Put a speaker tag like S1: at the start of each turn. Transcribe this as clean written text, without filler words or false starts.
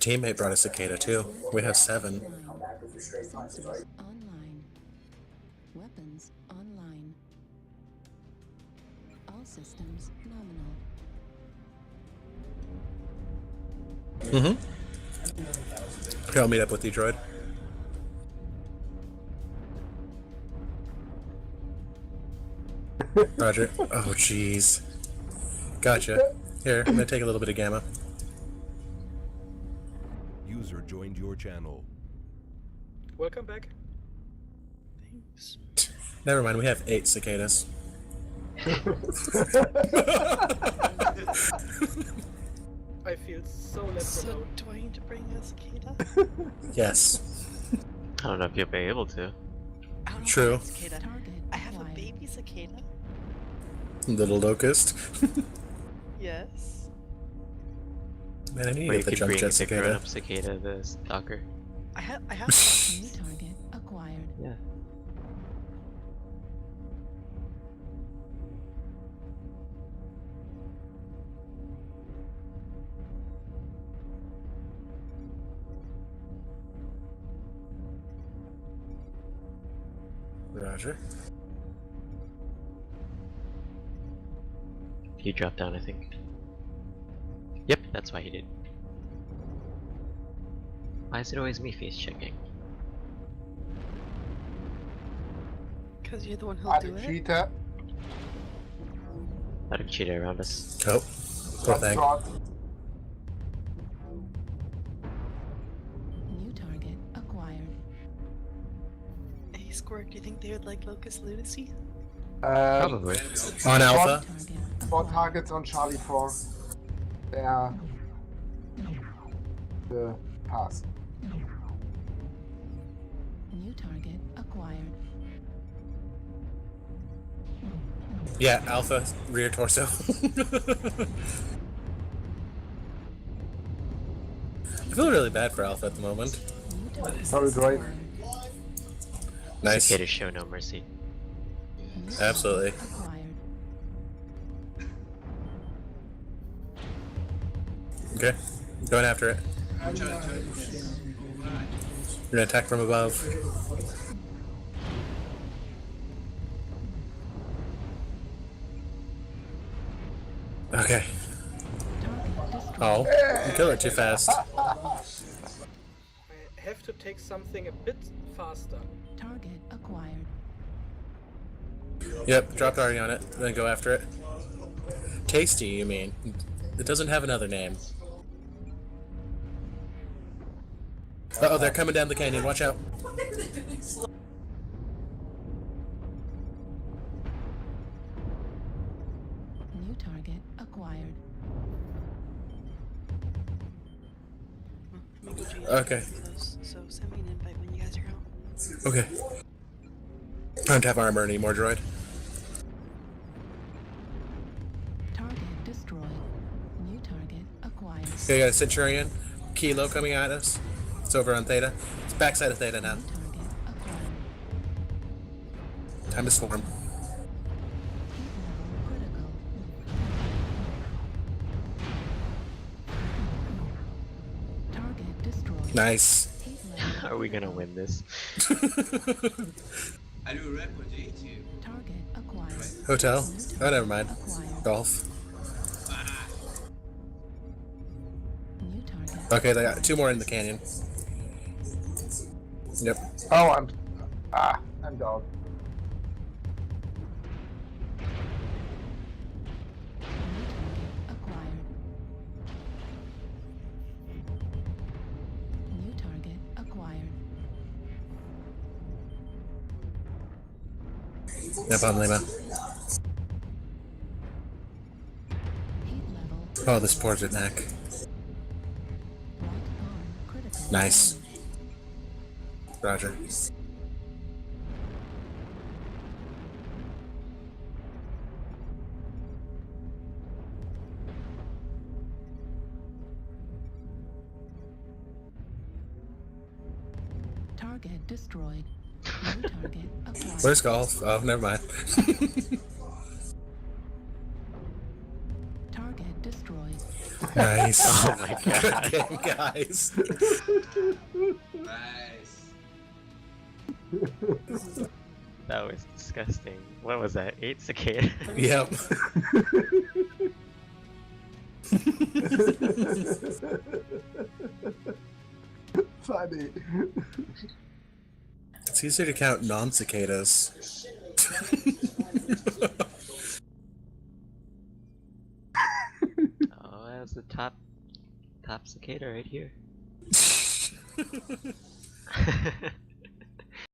S1: Teammate brought a cicada too. We have 7.
S2: Sensors online. Weapons online. All systems nominal.
S1: Okay, I'll meet up with you, droid. Roger. Oh, jeez. Gotcha. Here, I'm gonna take a little bit of gamma.
S3: User joined your channel.
S4: Welcome back.
S5: Thanks.
S1: Never mind, we have 8 cicadas.
S4: I feel so left
S5: So,
S4: alone.
S5: do I need to bring a cicada?
S1: Yes.
S6: I don't know if you'll be able to.
S5: I don't know
S1: True.
S5: about a cicada.
S2: Target
S5: I have a
S2: acquired.
S5: baby cicada.
S1: Little locust.
S5: Yes.
S1: Man, I need
S6: Or
S1: to
S6: you
S1: get the
S6: could
S1: jump
S6: bring
S1: jet
S6: the
S1: cicada.
S6: grown-up cicada, the stalker.
S5: I have.
S2: New target acquired.
S6: Yeah.
S1: Roger.
S6: He dropped down, I think. Yep, that's why he did. Why is it always me face checking?
S5: Because you're the one who'll do it.
S7: Cheetah.
S6: Lot of cheater around us.
S1: Oh, poor thing.
S2: New target acquired.
S5: Hey, Squirt, do you think they would like Locust Lunacy?
S6: Probably.
S1: On Alpha.
S2: Target
S7: 4
S2: acquired.
S7: targets on Charlie 4. They are the pass.
S2: New target acquired.
S1: Yeah, Alpha, rear torso. I feel really bad for Alpha at the moment.
S2: New target
S7: Sorry, droid.
S2: acquired.
S1: Nice.
S6: Cicadas show no mercy.
S2: New target
S1: Absolutely.
S2: acquired.
S1: Okay, going after it. You're gonna attack from above. Okay.
S2: Target destroyed.
S1: Oh, you killed it too fast.
S4: I have to take something a bit faster.
S2: Target acquired.
S1: Yep, dropped already on it, then go after it. Tasty, you mean? It doesn't have another name. Uh-oh, they're coming down the canyon, watch out.
S2: New target acquired.
S5: Maybe Jane
S1: Okay.
S5: can do those, so send me an invite when you guys are out.
S1: Okay. I don't have armor anymore, droid.
S2: Target destroyed. New target acquired.
S1: Okay, got a Centurion. Kilo coming at us. It's over on Theta. It's backside of Theta now.
S2: New target acquired.
S1: Time to swarm.
S2: Heat level critical. Target destroyed.
S1: Nice.
S2: Heat level
S6: Are we gonna win this?
S2: target acquired.
S1: Hotel. Oh, never mind.
S2: Acquired.
S1: Golf.
S2: New target.
S1: Okay, they got 2 more in the canyon. Yep.
S7: Oh, I'm down.
S2: New target acquired. New target acquired.
S1: Yep, on Lima.
S2: Heat level.
S1: Oh, this poor neck.
S2: Right arm critical.
S1: Nice. Roger.
S2: Target destroyed. New target acquired.
S1: Where's golf? Oh, never mind.
S2: Target destroyed.
S1: Nice.
S6: Oh my god.
S1: Good game, guys.
S8: Nice.
S6: That was disgusting. What was that? 8 cicada?
S1: Yep.
S7: Funny.
S1: It's easier to count non-cicadas.
S6: Oh, that was the top cicada right here.